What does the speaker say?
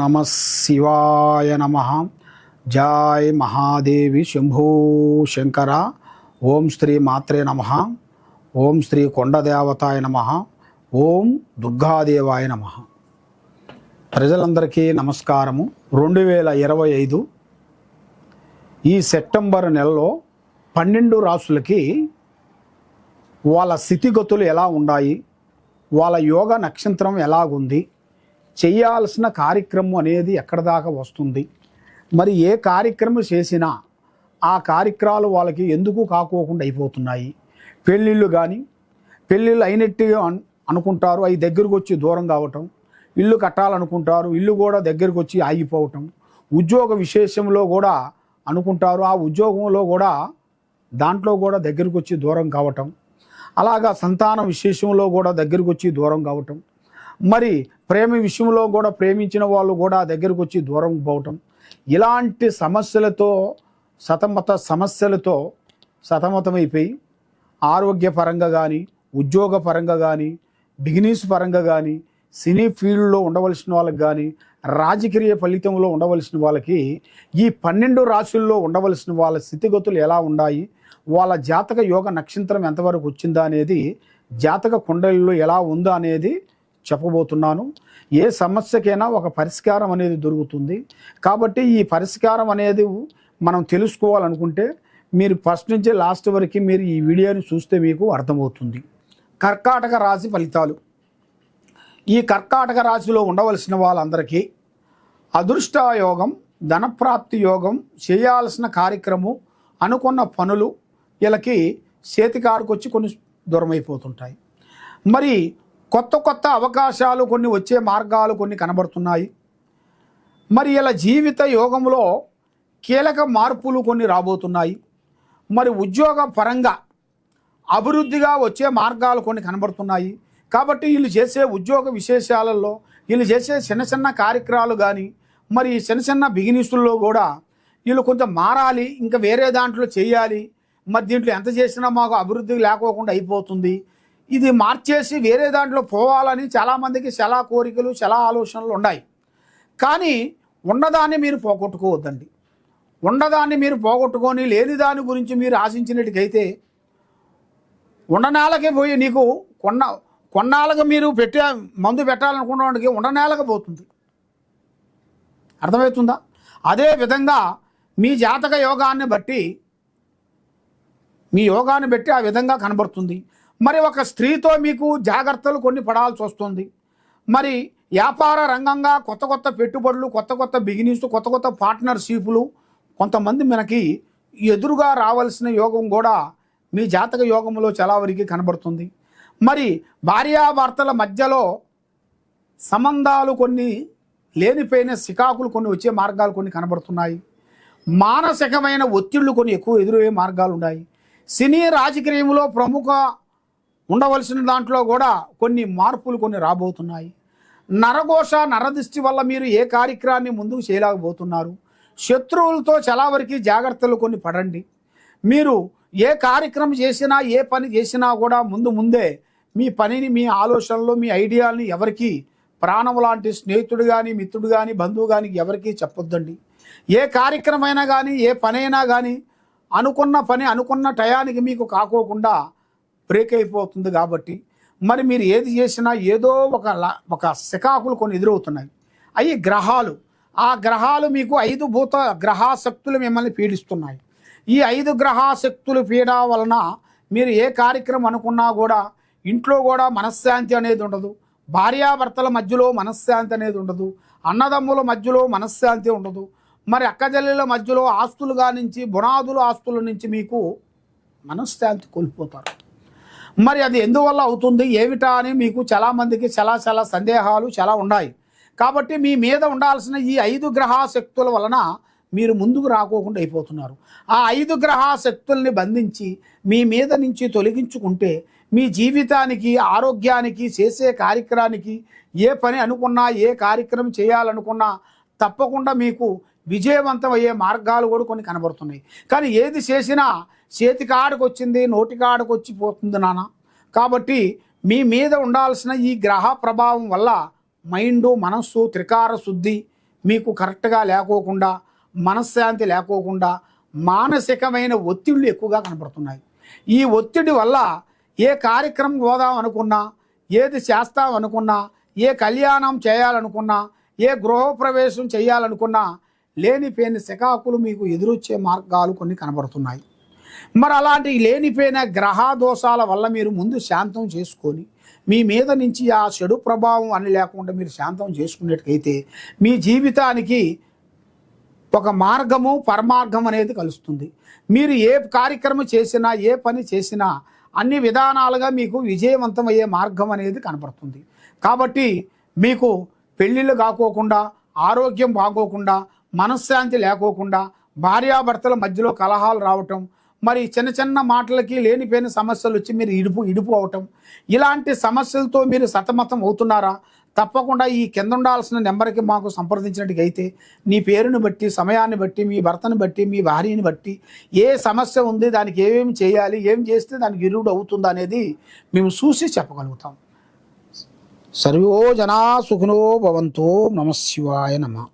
నమ శివాయ నమ. జై మహాదేవి శంభూ శంకర. ఓం శ్రీ మాత్రే నమ. ఓం శ్రీ కొండదేవతాయ నమ. ఓం దుర్గాదేవాయ నమ. ప్రజలందరికీ నమస్కారము. 2025 ఈ సెప్టెంబర్ నెలలో 12 రాసులకి వాళ్ళ స్థితిగతులు ఎలా ఉన్నాయి, వాళ్ళ యోగ నక్షత్రం ఎలాగుంది, చేయాల్సిన కార్యక్రమం అనేది ఎక్కడి దాకా వస్తుంది, మరి ఏ కార్యక్రమం చేసినా ఆ కార్యక్రమాలు వాళ్ళకి ఎందుకు కాకోకుండా అయిపోతున్నాయి. పెళ్ళిళ్ళు కానీ పెళ్ళిళ్ళు అయినట్టుగా అనుకుంటారు, అవి దగ్గరకు వచ్చి దూరం కావటం. ఇల్లు కట్టాలనుకుంటారు, ఇల్లు కూడా దగ్గరకు వచ్చి ఆగిపోవటం. ఉద్యోగ విశేషంలో కూడా అనుకుంటారు, ఆ ఉద్యోగంలో కూడా దాంట్లో కూడా దగ్గరకు వచ్చి దూరం కావటం. అలాగా సంతాన విశేషంలో కూడా దగ్గరకు వచ్చి దూరం కావటం. మరి ప్రేమ విషయంలో కూడా ప్రేమించిన వాళ్ళు కూడా దగ్గరకు వచ్చి దూరం పోవటం. ఇలాంటి సమస్యలతో సతమతమైపోయి ఆరోగ్యపరంగా కానీ, ఉద్యోగపరంగా కానీ, బిజినెస్ పరంగా కానీ, సినీ ఫీల్డ్లో ఉండవలసిన వాళ్ళకి కానీ, రాజకీయ ఫలితంలో ఉండవలసిన వాళ్ళకి ఈ 12 రాశుల్లో ఉండవలసిన వాళ్ళ స్థితిగతులు ఎలా ఉన్నాయి, వాళ్ళ జాతక యోగ నక్షత్రం ఎంతవరకు వచ్చిందా అనేది, జాతక కుండలిలో ఎలా ఉందా అనేది చెప్పబోతున్నాను. ఏ సమస్యకైనా ఒక పరిష్కారం అనేది దొరుకుతుంది. కాబట్టి ఈ పరిష్కారం అనేది మనం తెలుసుకోవాలనుకుంటే మీరు ఫస్ట్ నుంచి లాస్ట్ వరకు మీరు ఈ వీడియోని చూస్తే మీకు అర్థమవుతుంది. కర్కాటక రాశి ఫలితాలు. ఈ కర్కాటక రాశిలో ఉండవలసిన వాళ్ళందరికీ అదృష్ట యోగం, ధనప్రాప్తి యోగం, చేయాల్సిన కార్యక్రమం, అనుకున్న పనులు వీళ్ళకి చేతికాడుకొచ్చి కొన్ని దూరమైపోతుంటాయి. మరి కొత్త కొత్త అవకాశాలు కొన్ని వచ్చే మార్గాలు కొన్ని కనబడుతున్నాయి. మరి ఇలా జీవిత యోగంలో కీలక మార్పులు కొన్ని రాబోతున్నాయి. మరి ఉద్యోగ పరంగా అభివృద్ధిగా వచ్చే మార్గాలు కొన్ని కనబడుతున్నాయి. కాబట్టి వీళ్ళు చేసే ఉద్యోగ విశేషాలలో వీళ్ళు చేసే చిన్న చిన్న కార్యక్రమాలు కానీ, మరి చిన్న చిన్న బిజినెస్ల్లో కూడా వీళ్ళు కొంచెం మారాలి, ఇంకా వేరే దాంట్లో చేయాలి, మరి దీంట్లో ఎంత చేసినా మాకు అభివృద్ధి లేకోకుండా అయిపోతుంది, ఇది మార్చేసి వేరే దాంట్లో పోవాలని చాలామందికి చాలా కోరికలు, చాలా ఆలోచనలు ఉన్నాయి. కానీ ఉన్నదాన్ని మీరు పోగొట్టుకోవద్దండి. ఉన్నదాన్ని మీరు పోగొట్టుకొని లేని దాని గురించి మీరు ఆశించినట్టుకైతే ఉండనేలకే పోయి నీకు కొన్నాళ్ళకి మీరు మందు పెట్టాలనుకున్నవాడికి ఉండనేలకి పోతుంది. అర్థమవుతుందా? అదే విధంగా మీ జాతక యోగాన్ని బట్టి ఆ విధంగా కనబడుతుంది. మరి ఒక స్త్రీతో మీకు జాగ్రత్తలు కొన్ని పడాల్సి వస్తుంది. మరి వ్యాపార రంగంగా కొత్త కొత్త పెట్టుబడులు, కొత్త కొత్త బిజినెస్, కొత్త కొత్త పార్ట్నర్షిప్లు కొంతమంది మనకి ఎదురుగా రావాల్సిన యోగం కూడా మీ జాతక యోగంలో చాలా వరకు కనబడుతుంది. మరి భార్యాభర్తల మధ్యలో సంబంధాలు కొన్ని లేనిపోయిన సికాకులు కొన్ని వచ్చే మార్గాలు కొన్ని కనబడుతున్నాయి. మానసికమైన ఒత్తిళ్లు కొన్ని ఎక్కువ ఎదురయ్యే మార్గాలు ఉన్నాయి. సినీ రాజకీయంలో ప్రముఖ ఉండవలసిన దాంట్లో కూడా కొన్ని మార్పులు కొన్ని రాబోతున్నాయి. నరఘోష, నరదృష్టి వల్ల మీరు ఏ కార్యక్రమాన్ని ముందుకు చేయలేకపోతున్నారు. శత్రువులతో చాలా వరకు జాగ్రత్తలు కొన్ని పడండి. మీరు ఏ కార్యక్రమం చేసినా, ఏ పని చేసినా కూడా ముందే మీ పనిని, మీ ఆలోచనలు, మీ ఐడియాలని ఎవరికి ప్రాణం లాంటి స్నేహితుడు కానీ, మిత్రుడు కానీ, బంధువు కానీ ఎవరికి చెప్పొద్దండి. ఏ కార్యక్రమైనా కానీ, ఏ పనైనా కానీ అనుకున్న పని అనుకున్న టయానికి మీకు కాకోకుండా బ్రేక్ అయిపోతుంది. కాబట్టి మరి మీరు ఏది చేసినా ఏదో ఒక శకాకులు కొన్ని ఎదురవుతున్నాయి. అవి గ్రహాలు. ఆ గ్రహాలు మీకు 5 భూత గ్రహాశక్తులు మిమ్మల్ని పీడిస్తున్నాయి. ఈ 5 గ్రహాశక్తులు పీడ వలన మీరు ఏ కార్యక్రమం అనుకున్నా కూడా ఇంట్లో కూడా మనశ్శాంతి అనేది ఉండదు. భార్యాభర్తల మధ్యలో మనశ్శాంతి అనేది ఉండదు. అన్నదమ్ముల మధ్యలో మనశ్శాంతి ఉండదు. మరి అక్కజల్లుల మధ్యలో ఆస్తులుగా నుంచి, బునాదుల ఆస్తుల నుంచి మీకు మనశ్శాంతి కోల్పోతారు. మరి అది ఎందువల్ల అవుతుంది ఏమిటా అని మీకు చాలామందికి చాలా సందేహాలు చాలా ఉన్నాయి. కాబట్టి మీ మీద ఉండాల్సిన ఈ 5 గ్రహాశక్తుల వలన మీరు ముందుకు రాకోకుండా అయిపోతున్నారు. ఆ 5 గ్రహాశక్తుల్ని బంధించి మీ మీద నుంచి తొలగించుకుంటే మీ జీవితానికి, ఆరోగ్యానికి, చేసే కార్యక్రమానికి, ఏ పని అనుకున్నా, ఏ కార్యక్రమం చేయాలనుకున్నా తప్పకుండా మీకు విజయవంతం అయ్యే మార్గాలు కూడా కొన్ని కనబడుతున్నాయి. కానీ ఏది చేసినా చేతికాడకు వచ్చింది, నోటికాడకు వచ్చి పోతుంది నాన్న. కాబట్టి మీ మీద ఉండాల్సిన ఈ గ్రహ ప్రభావం వల్ల మైండు, మనస్సు, త్రికార శుద్ధి మీకు కరెక్ట్గా లేకోకుండా, మనశ్శాంతి లేకోకుండా మానసికమైన ఒత్తిళ్ళు ఎక్కువగా కనపడుతున్నాయి. ఈ ఒత్తిడి వల్ల ఏ కార్యక్రమం పోదాం అనుకున్నా, ఏది చేస్తాం అనుకున్నా, ఏ కళ్యాణం చేయాలనుకున్నా, ఏ గృహప్రవేశం చేయాలనుకున్నా లేనిపోయిన సికాకులు మీకు ఎదురొచ్చే మార్గాలు కొన్ని కనబడుతున్నాయి. మరి అలాంటి లేనిపోయిన గ్రహ దోషాల వల్ల మీరు ముందు శాంతం చేసుకొని, మీ మీద నుంచి ఆ చెడు ప్రభావం అని లేకుండా మీరు శాంతం చేసుకునేట్టుకైతే మీ జీవితానికి ఒక మార్గము పరమార్గం అనేది కలుస్తుంది. మీరు ఏ కార్యక్రమం చేసినా, ఏ పని చేసినా అన్ని విధానాలుగా మీకు విజయవంతమయ్యే మార్గం అనేది కనపడుతుంది. కాబట్టి మీకు పెళ్ళిళ్ళు కాకోకుండా, ఆరోగ్యం బాగోకుండా, మనశ్శాంతి లేకోకుండా, భార్యాభర్తల మధ్యలో కలహాలు రావటం, మరి చిన్న చిన్న మాటలకి లేనిపోయిన సమస్యలు వచ్చి మీరు ఇడుపు అవటం, ఇలాంటి సమస్యలతో మీరు సతమతం అవుతున్నారా? తప్పకుండా ఈ కింద ఉండాల్సిన నెంబర్కి మాకు సంప్రదించినట్టుగైతే నీ పేరుని బట్టి, సమయాన్ని బట్టి, మీ భర్తను బట్టి, మీ భార్యని బట్టి ఏ సమస్య ఉంది, దానికి ఏమేమి చేయాలి, ఏం చేస్తే దానికి విరుగుడు అవుతుంది అనేది మేము చూసి చెప్పగలుగుతాం. సర్వో జనా సుఖినో భవంతో. నమః శివాయ నమః.